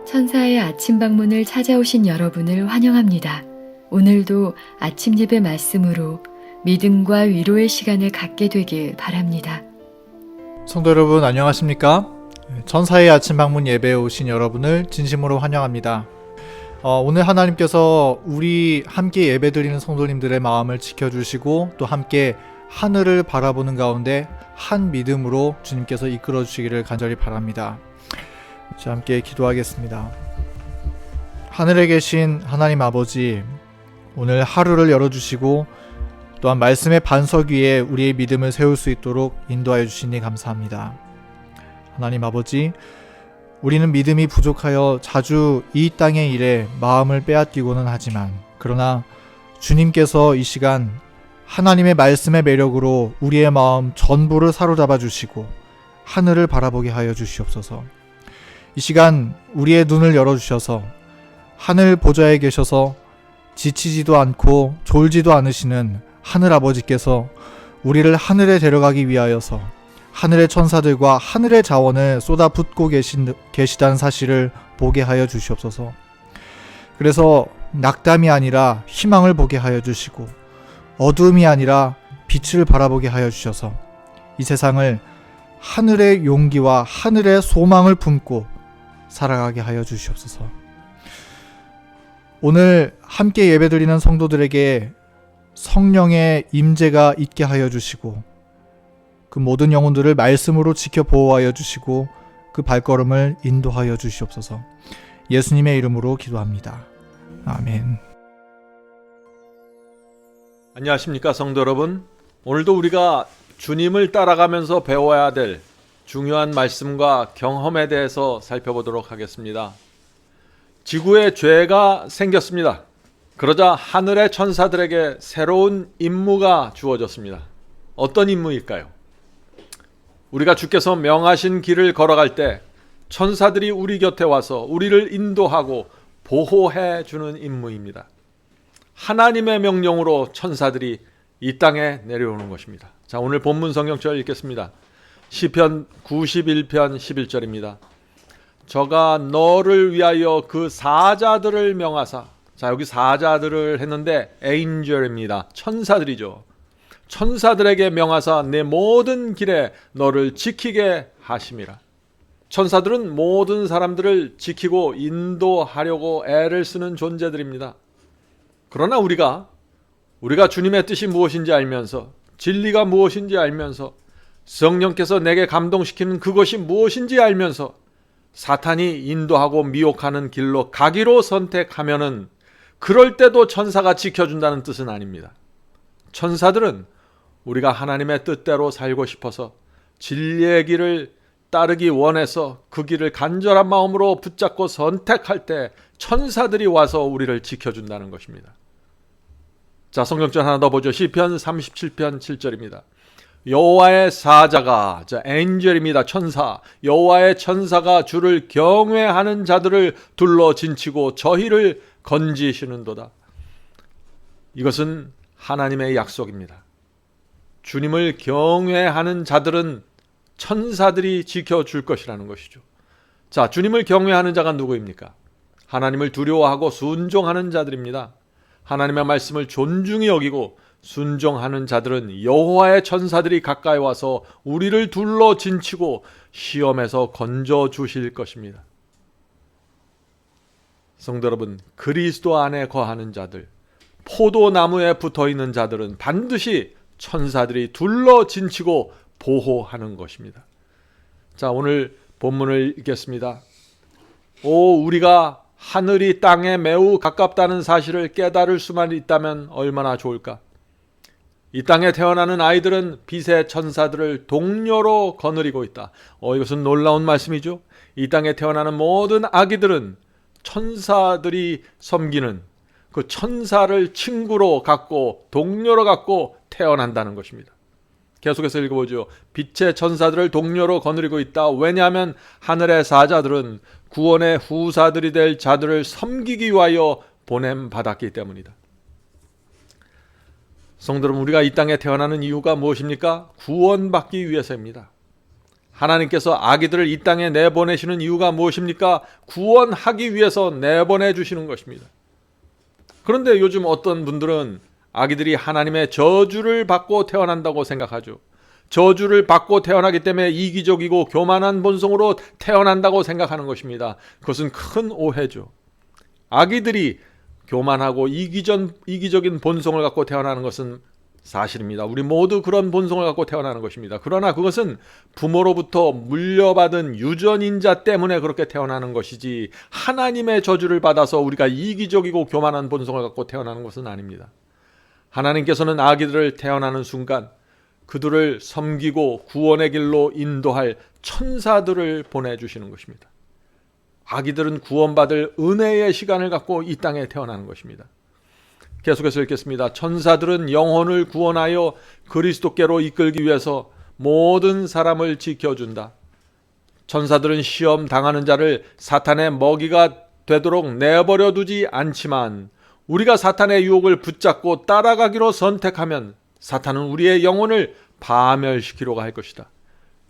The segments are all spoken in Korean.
천사의 아침 방문을 찾아오신 여러분을 환영합니다. 오늘도 아침 예배 말씀으로 믿음과 위로의 시간을 갖게 되길 바랍니다. 성도 여러분 안녕하십니까? 천사의 아침 방문 예배에 오신 여러분을 진심으로 환영합니다. 오늘 하나님께서 우리 함께 예배드리는 성도님들의 마음을 지켜주시고 또 함께 하늘을 바라보는 가운데 한 믿음으로 주님께서 이끌어 주시기를 간절히 바랍니다. 자, 함께 기도하겠습니다. 하늘에 계신 하나님 아버지, 오늘 하루를 열어주시고 또한 말씀의 반석 위에 우리의 믿음을 세울 수 있도록 인도하여 주시니 감사합니다. 하나님 아버지, 우리는 믿음이 부족하여 자주 이 땅의 일에 마음을 빼앗기고는 하지만 그러나 주님께서 이 시간 하나님의 말씀의 매력으로 우리의 마음 전부를 사로잡아 주시고 하늘을 바라보게 하여 주시옵소서. 이 시간 우리의 눈을 열어주셔서 하늘 보좌에 계셔서 지치지도 않고 졸지도 않으시는 하늘 아버지께서 우리를 하늘에 데려가기 위하여서 하늘의 천사들과 하늘의 자원을 쏟아붓고 계시다는 사실을 보게 하여 주시옵소서. 그래서 낙담이 아니라 희망을 보게 하여 주시고 어두움이 아니라 빛을 바라보게 하여 주셔서 이 세상을 하늘의 용기와 하늘의 소망을 품고 살아가게 하여 주시옵소서. 오늘 함께 예배드리는 성도들에게 성령의 임재가 있게 하여 주시고 그 모든 영혼들을 말씀으로 지켜 보호하여 주시고 그 발걸음을 인도하여 주시옵소서. 예수님의 이름으로 기도합니다. 아멘. 안녕하십니까 성도 여러분. 오늘도 우리가 주님을 따라가면서 배워야 될 중요한 말씀과 경험에 대해서 살펴보도록 하겠습니다. 지구에 죄가 생겼습니다. 그러자 하늘의 천사들에게 새로운 임무가 주어졌습니다. 어떤 임무일까요? 우리가 주께서 명하신 길을 걸어갈 때 천사들이 우리 곁에 와서 우리를 인도하고 보호해 주는 임무입니다. 하나님의 명령으로 천사들이 이 땅에 내려오는 것입니다. 자, 오늘 본문 성경절 읽겠습니다. 시편 91편 11절입니다. 저가 너를 위하여 그 사자들을 명하사. 자, 여기 사자들을 했는데 에인절입니다. 천사들이죠. 천사들에게 명하사 내 모든 길에 너를 지키게 하심이라. 천사들은 모든 사람들을 지키고 인도하려고 애를 쓰는 존재들입니다. 그러나 우리가 주님의 뜻이 무엇인지 알면서 진리가 무엇인지 알면서 성령께서 내게 감동시키는 그것이 무엇인지 알면서 사탄이 인도하고 미혹하는 길로 가기로 선택하면은 그럴 때도 천사가 지켜준다는 뜻은 아닙니다. 천사들은 우리가 하나님의 뜻대로 살고 싶어서 진리의 길을 따르기 원해서 그 길을 간절한 마음으로 붙잡고 선택할 때 천사들이 와서 우리를 지켜준다는 것입니다. 자, 성경절 하나 더 보죠. 시편 37편 7절입니다. 여호와의 사자가, 자, 엔젤입니다. 천사. 여호와의 천사가 주를 경외하는 자들을 둘러 진치고 저희를 건지시는도다. 이것은 하나님의 약속입니다. 주님을 경외하는 자들은 천사들이 지켜줄 것이라는 것이죠. 자, 주님을 경외하는 자가 누구입니까? 하나님을 두려워하고 순종하는 자들입니다. 하나님의 말씀을 존중히 여기고 순종하는 자들은 여호와의 천사들이 가까이 와서 우리를 둘러 진치고 시험에서 건져 주실 것입니다. 성도 여러분, 그리스도 안에 거하는 자들, 포도나무에 붙어있는 자들은 반드시 천사들이 둘러 진치고 보호하는 것입니다. 자, 오늘 본문을 읽겠습니다. 우리가 하늘이 땅에 매우 가깝다는 사실을 깨달을 수만 있다면 얼마나 좋을까? 이 땅에 태어나는 아이들은 빛의 천사들을 동료로 거느리고 있다. 이것은 놀라운 말씀이죠. 이 땅에 태어나는 모든 아기들은 천사들이 섬기는 그 천사를 친구로 갖고 동료로 갖고 태어난다는 것입니다. 계속해서 읽어보죠. 빛의 천사들을 동료로 거느리고 있다. 왜냐하면 하늘의 사자들은 구원의 후사들이 될 자들을 섬기기 위하여 보냄받았기 때문이다. 성도 여러분, 우리가 이 땅에 태어나는 이유가 무엇입니까? 구원받기 위해서입니다. 하나님께서 아기들을 이 땅에 내보내시는 이유가 무엇입니까? 구원하기 위해서 내보내 주시는 것입니다. 그런데 요즘 어떤 분들은 아기들이 하나님의 저주를 받고 태어난다고 생각하죠. 저주를 받고 태어나기 때문에 이기적이고 교만한 본성으로 태어난다고 생각하는 것입니다. 그것은 큰 오해죠. 아기들이 교만하고 이기적인 본성을 갖고 태어나는 것은 사실입니다. 우리 모두 그런 본성을 갖고 태어나는 것입니다. 그러나 그것은 부모로부터 물려받은 유전인자 때문에 그렇게 태어나는 것이지 하나님의 저주를 받아서 우리가 이기적이고 교만한 본성을 갖고 태어나는 것은 아닙니다. 하나님께서는 아기들을 태어나는 순간 그들을 섬기고 구원의 길로 인도할 천사들을 보내주시는 것입니다. 아기들은 구원받을 은혜의 시간을 갖고 이 땅에 태어나는 것입니다. 계속해서 읽겠습니다. 천사들은 영혼을 구원하여 그리스도께로 이끌기 위해서 모든 사람을 지켜준다. 천사들은 시험 당하는 자를 사탄의 먹이가 되도록 내버려 두지 않지만 우리가 사탄의 유혹을 붙잡고 따라가기로 선택하면 사탄은 우리의 영혼을 파멸시키려고 할 것이다.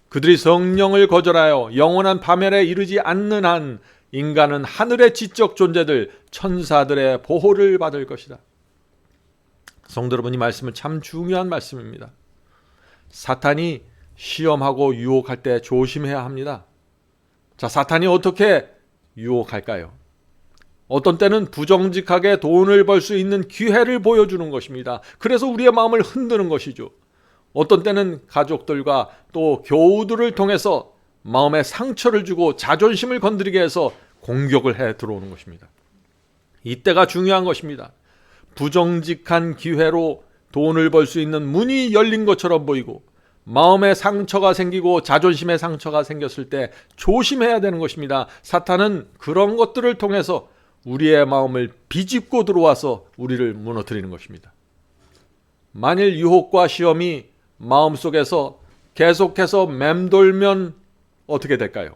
그들이 성령을 거절하여 영원한 파멸에 이르지 않는 한 인간은 하늘의 지적 존재들 천사들의 보호를 받을 것이다. 성도 여러분, 이 말씀은 참 중요한 말씀입니다. 사탄이 시험하고 유혹할 때 조심해야 합니다. 자, 사탄이 어떻게 유혹할까요? 어떤 때는 부정직하게 돈을 벌 수 있는 기회를 보여주는 것입니다. 그래서 우리의 마음을 흔드는 것이죠. 어떤 때는 가족들과 또 교우들을 통해서 마음에 상처를 주고 자존심을 건드리게 해서 공격을 해 들어오는 것입니다. 이때가 중요한 것입니다. 부정직한 기회로 돈을 벌 수 있는 문이 열린 것처럼 보이고 마음에 상처가 생기고 자존심에 상처가 생겼을 때 조심해야 되는 것입니다. 사탄은 그런 것들을 통해서 우리의 마음을 비집고 들어와서 우리를 무너뜨리는 것입니다. 만일 유혹과 시험이 마음속에서 계속해서 맴돌면 어떻게 될까요?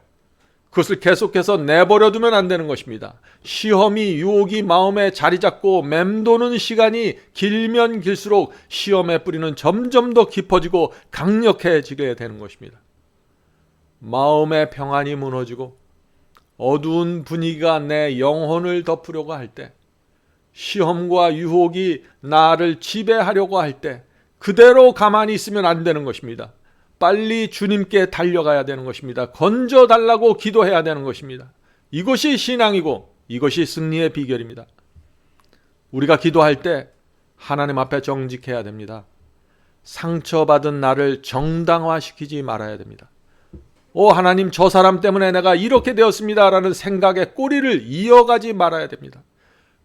그것을 계속해서 내버려두면 안 되는 것입니다. 시험이 유혹이 마음에 자리 잡고 맴도는 시간이 길면 길수록 시험의 뿌리는 점점 더 깊어지고 강력해지게 되는 것입니다. 마음의 평안이 무너지고 어두운 분위기가 내 영혼을 덮으려고 할 때, 시험과 유혹이 나를 지배하려고 할 때 그대로 가만히 있으면 안 되는 것입니다. 빨리 주님께 달려가야 되는 것입니다. 건져달라고 기도해야 되는 것입니다. 이것이 신앙이고 이것이 승리의 비결입니다. 우리가 기도할 때 하나님 앞에 정직해야 됩니다. 상처받은 나를 정당화시키지 말아야 됩니다. 하나님, 저 사람 때문에 내가 이렇게 되었습니다 라는 생각의 꼬리를 이어가지 말아야 됩니다.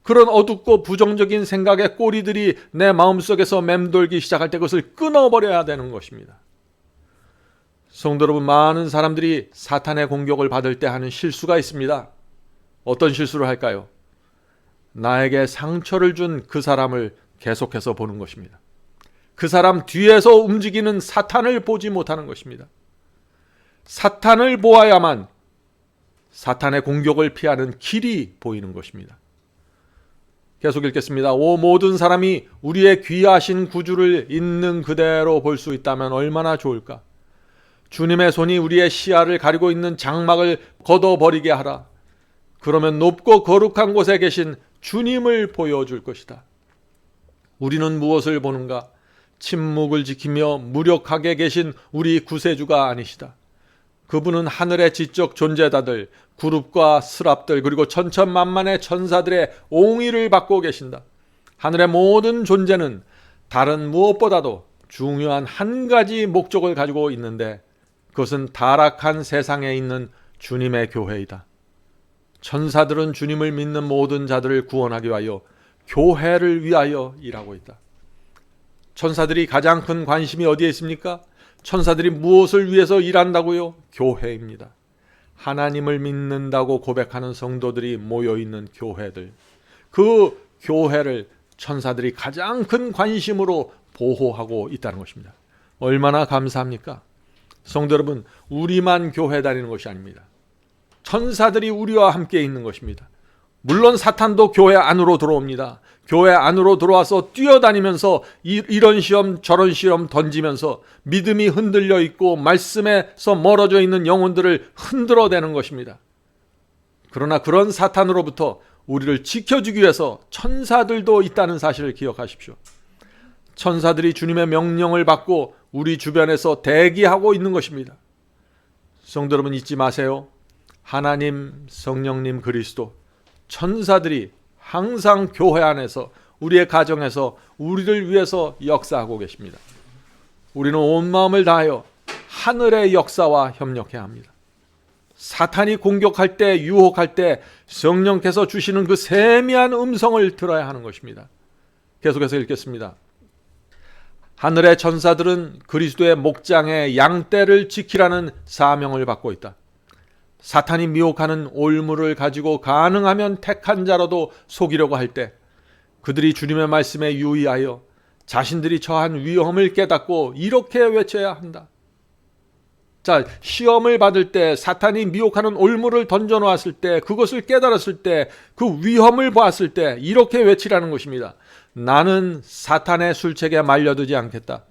그런 어둡고 부정적인 생각의 꼬리들이 내 마음속에서 맴돌기 시작할 때 그것을 끊어버려야 되는 것입니다. 성도 여러분, 많은 사람들이 사탄의 공격을 받을 때 하는 실수가 있습니다. 어떤 실수를 할까요? 나에게 상처를 준 그 사람을 계속해서 보는 것입니다. 그 사람 뒤에서 움직이는 사탄을 보지 못하는 것입니다. 사탄을 보아야만 사탄의 공격을 피하는 길이 보이는 것입니다. 계속 읽겠습니다. 모든 사람이 우리의 귀하신 구주를 있는 그대로 볼 수 있다면 얼마나 좋을까? 주님의 손이 우리의 시야를 가리고 있는 장막을 걷어버리게 하라. 그러면 높고 거룩한 곳에 계신 주님을 보여줄 것이다. 우리는 무엇을 보는가? 침묵을 지키며 무력하게 계신 우리 구세주가 아니시다. 그분은 하늘의 지적 존재자들, 그룹과 스랍들, 그리고 천천만만의 천사들의 옹의를 받고 계신다. 하늘의 모든 존재는 다른 무엇보다도 중요한 한 가지 목적을 가지고 있는데 그것은 타락한 세상에 있는 주님의 교회이다. 천사들은 주님을 믿는 모든 자들을 구원하기 위하여 교회를 위하여 일하고 있다. 천사들이 가장 큰 관심이 어디에 있습니까? 천사들이 무엇을 위해서 일한다고요? 교회입니다. 하나님을 믿는다고 고백하는 성도들이 모여있는 교회들, 그 교회를 천사들이 가장 큰 관심으로 보호하고 있다는 것입니다. 얼마나 감사합니까? 성도 여러분, 우리만 교회 다니는 것이 아닙니다. 천사들이 우리와 함께 있는 것입니다. 물론 사탄도 교회 안으로 들어옵니다. 교회 안으로 들어와서 뛰어다니면서 이런 시험 저런 시험 던지면서 믿음이 흔들려 있고 말씀에서 멀어져 있는 영혼들을 흔들어대는 것입니다. 그러나 그런 사탄으로부터 우리를 지켜주기 위해서 천사들도 있다는 사실을 기억하십시오. 천사들이 주님의 명령을 받고 우리 주변에서 대기하고 있는 것입니다. 성도 여러분, 잊지 마세요. 하나님, 성령님, 그리스도, 천사들이 항상 교회 안에서, 우리의 가정에서 우리를 위해서 역사하고 계십니다. 우리는 온 마음을 다하여 하늘의 역사와 협력해야 합니다. 사탄이 공격할 때, 유혹할 때 성령께서 주시는 그 세미한 음성을 들어야 하는 것입니다. 계속해서 읽겠습니다. 하늘의 천사들은 그리스도의 목장의 양떼를 지키라는 사명을 받고 있다. 사탄이 미혹하는 올무를 가지고 가능하면 택한 자라도 속이려고 할 때 그들이 주님의 말씀에 유의하여 자신들이 처한 위험을 깨닫고 이렇게 외쳐야 한다. 자, 시험을 받을 때, 사탄이 미혹하는 올무를 던져놓았을 때, 그것을 깨달았을 때, 그 위험을 보았을 때 이렇게 외치라는 것입니다. 나는 사탄의 술책에 말려들지 않겠다.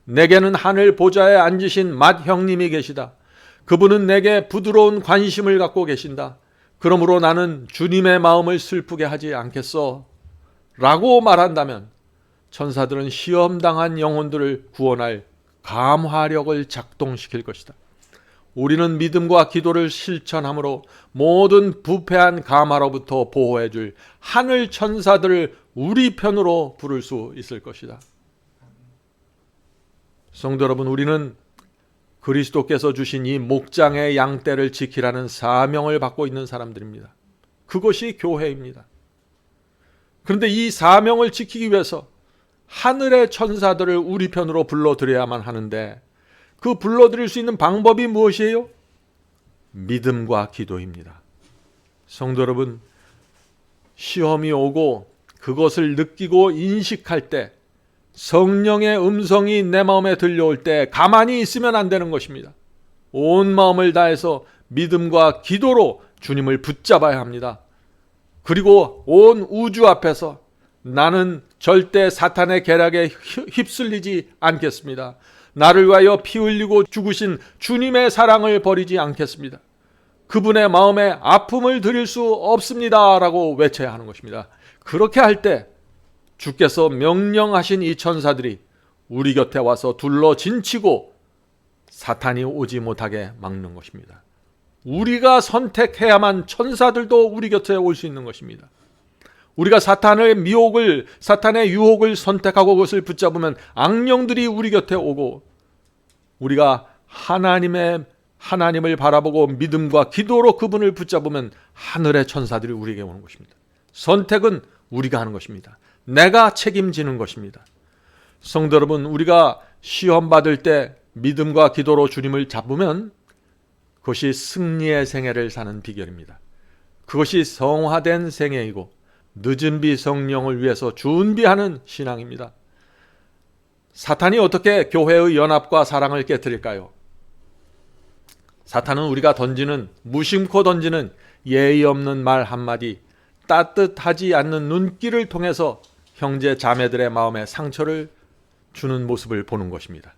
내게는 하늘 보좌에 앉으신 맏 형님이 계시다. 그분은 내게 부드러운 관심을 갖고 계신다. 그러므로 나는 주님의 마음을 슬프게 하지 않겠어. 라고 말한다면 천사들은 시험당한 영혼들을 구원할 감화력을 작동시킬 것이다. 우리는 믿음과 기도를 실천함으로 모든 부패한 감화로부터 보호해줄 하늘 천사들을 우리 편으로 부를 수 있을 것이다. 성도 여러분, 우리는 그리스도께서 주신 이 목장의 양떼를 지키라는 사명을 받고 있는 사람들입니다. 그것이 교회입니다. 그런데 이 사명을 지키기 위해서 하늘의 천사들을 우리 편으로 불러들여야만 하는데 그 불러들일 수 있는 방법이 무엇이에요? 믿음과 기도입니다. 성도 여러분, 시험이 오고 그것을 느끼고 인식할 때, 성령의 음성이 내 마음에 들려올 때 가만히 있으면 안 되는 것입니다. 온 마음을 다해서 믿음과 기도로 주님을 붙잡아야 합니다. 그리고 온 우주 앞에서 나는 절대 사탄의 계략에 휩쓸리지 않겠습니다. 나를 위하여 피 흘리고 죽으신 주님의 사랑을 버리지 않겠습니다. 그분의 마음에 아픔을 드릴 수 없습니다. 라고 외쳐야 하는 것입니다. 그렇게 할 때 주께서 명령하신 이 천사들이 우리 곁에 와서 둘러 진치고 사탄이 오지 못하게 막는 것입니다. 우리가 선택해야만 천사들도 우리 곁에 올 수 있는 것입니다. 우리가 사탄의 유혹을 선택하고 그것을 붙잡으면 악령들이 우리 곁에 오고, 우리가 하나님을 바라보고 믿음과 기도로 그분을 붙잡으면 하늘의 천사들이 우리에게 오는 것입니다. 선택은 우리가 하는 것입니다. 내가 책임지는 것입니다. 성도 여러분, 우리가 시험 받을 때 믿음과 기도로 주님을 잡으면 그것이 승리의 생애를 사는 비결입니다. 그것이 성화된 생애이고 늦은 비 성령을 위해서 준비하는 신앙입니다. 사탄이 어떻게 교회의 연합과 사랑을 깨뜨릴까요? 사탄은 우리가 무심코 던지는 예의 없는 말 한마디, 따뜻하지 않는 눈길을 통해서 형제 자매들의 마음에 상처를 주는 모습을 보는 것입니다.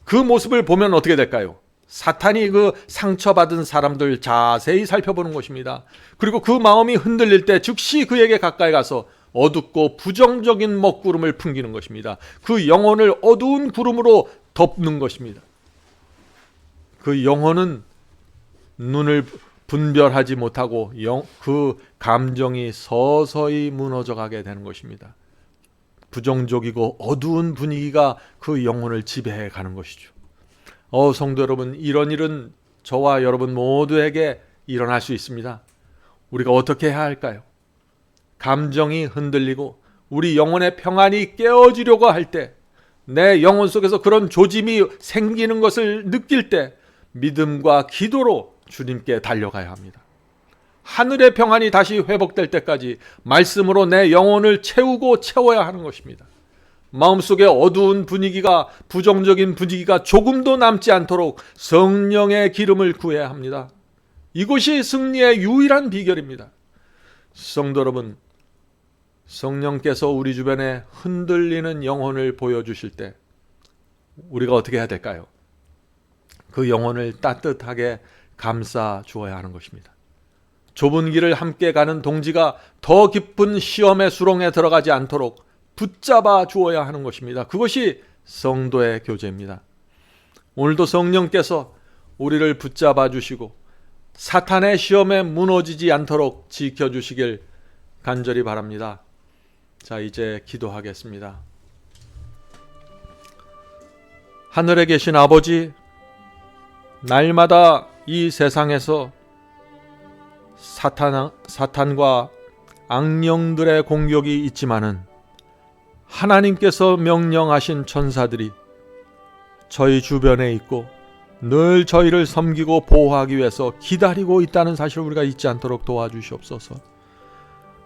그 모습을 보면 어떻게 될까요? 사탄이 그 상처받은 사람들 자세히 살펴보는 것입니다. 그리고 그 마음이 흔들릴 때 즉시 그에게 가까이 가서 어둡고 부정적인 먹구름을 풍기는 것입니다. 그 영혼을 어두운 구름으로 덮는 것입니다. 그 영혼은 눈을 분별하지 못하고 그 감정이 서서히 무너져 가게 되는 것입니다. 부정적이고 어두운 분위기가 그 영혼을 지배해 가는 것이죠. 성도 여러분, 이런 일은 저와 여러분 모두에게 일어날 수 있습니다. 우리가 어떻게 해야 할까요? 감정이 흔들리고 우리 영혼의 평안이 깨어지려고 할 때, 내 영혼 속에서 그런 조짐이 생기는 것을 느낄 때 믿음과 기도로 주님께 달려가야 합니다. 하늘의 평안이 다시 회복될 때까지 말씀으로 내 영혼을 채우고 채워야 하는 것입니다. 마음속에 어두운 분위기가, 부정적인 분위기가 조금도 남지 않도록 성령의 기름을 구해야 합니다. 이것이 승리의 유일한 비결입니다. 성도 여러분, 성령께서 우리 주변에 흔들리는 영혼을 보여주실 때 우리가 어떻게 해야 될까요? 그 영혼을 따뜻하게 감싸 주어야 하는 것입니다. 좁은 길을 함께 가는 동지가 더 깊은 시험의 수렁에 들어가지 않도록 붙잡아 주어야 하는 것입니다. 그것이 성도의 교제입니다. 오늘도 성령께서 우리를 붙잡아 주시고 사탄의 시험에 무너지지 않도록 지켜주시길 간절히 바랍니다. 자, 이제 기도하겠습니다. 하늘에 계신 아버지, 날마다 이 세상에서 사탄과 악령들의 공격이 있지만은 하나님께서 명령하신 천사들이 저희 주변에 있고 늘 저희를 섬기고 보호하기 위해서 기다리고 있다는 사실을 우리가 잊지 않도록 도와주시옵소서.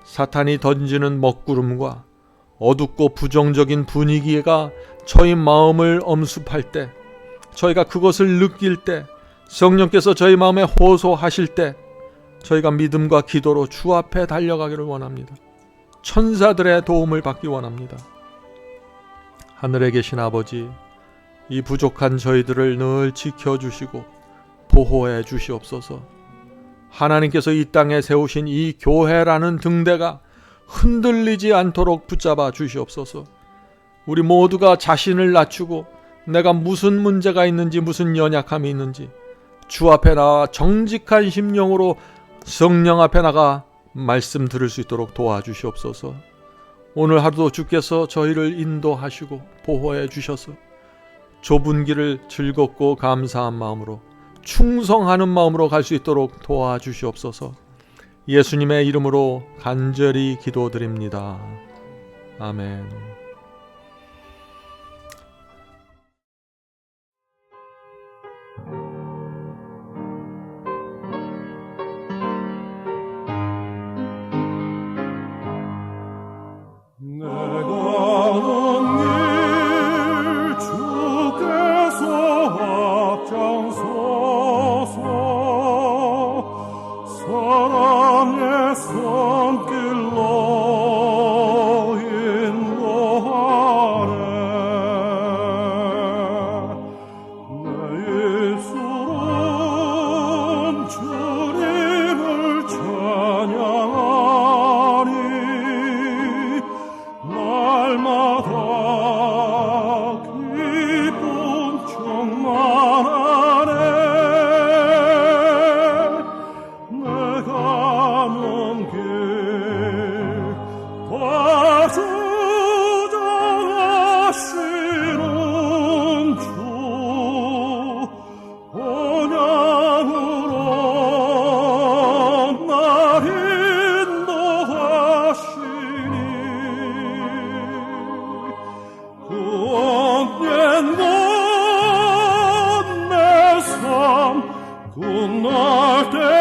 사탄이 던지는 먹구름과 어둡고 부정적인 분위기가 저희 마음을 엄습할 때, 저희가 그것을 느낄 때, 성령께서 저희 마음에 호소하실 때 저희가 믿음과 기도로 주 앞에 달려가기를 원합니다. 천사들의 도움을 받기 원합니다. 하늘에 계신 아버지, 이 부족한 저희들을 늘 지켜주시고 보호해 주시옵소서. 하나님께서 이 땅에 세우신 이 교회라는 등대가 흔들리지 않도록 붙잡아 주시옵소서. 우리 모두가 자신을 낮추고 내가 무슨 문제가 있는지, 무슨 연약함이 있는지 주 앞에 나와 정직한 심령으로 성령 앞에 나가 말씀 들을 수 있도록 도와주시옵소서. 오늘 하루도 주께서 저희를 인도하시고 보호해 주셔서 좁은 길을 즐겁고 감사한 마음으로, 충성하는 마음으로 갈 수 있도록 도와주시옵소서. 예수님의 이름으로 간절히 기도드립니다. 아멘. 굿날 때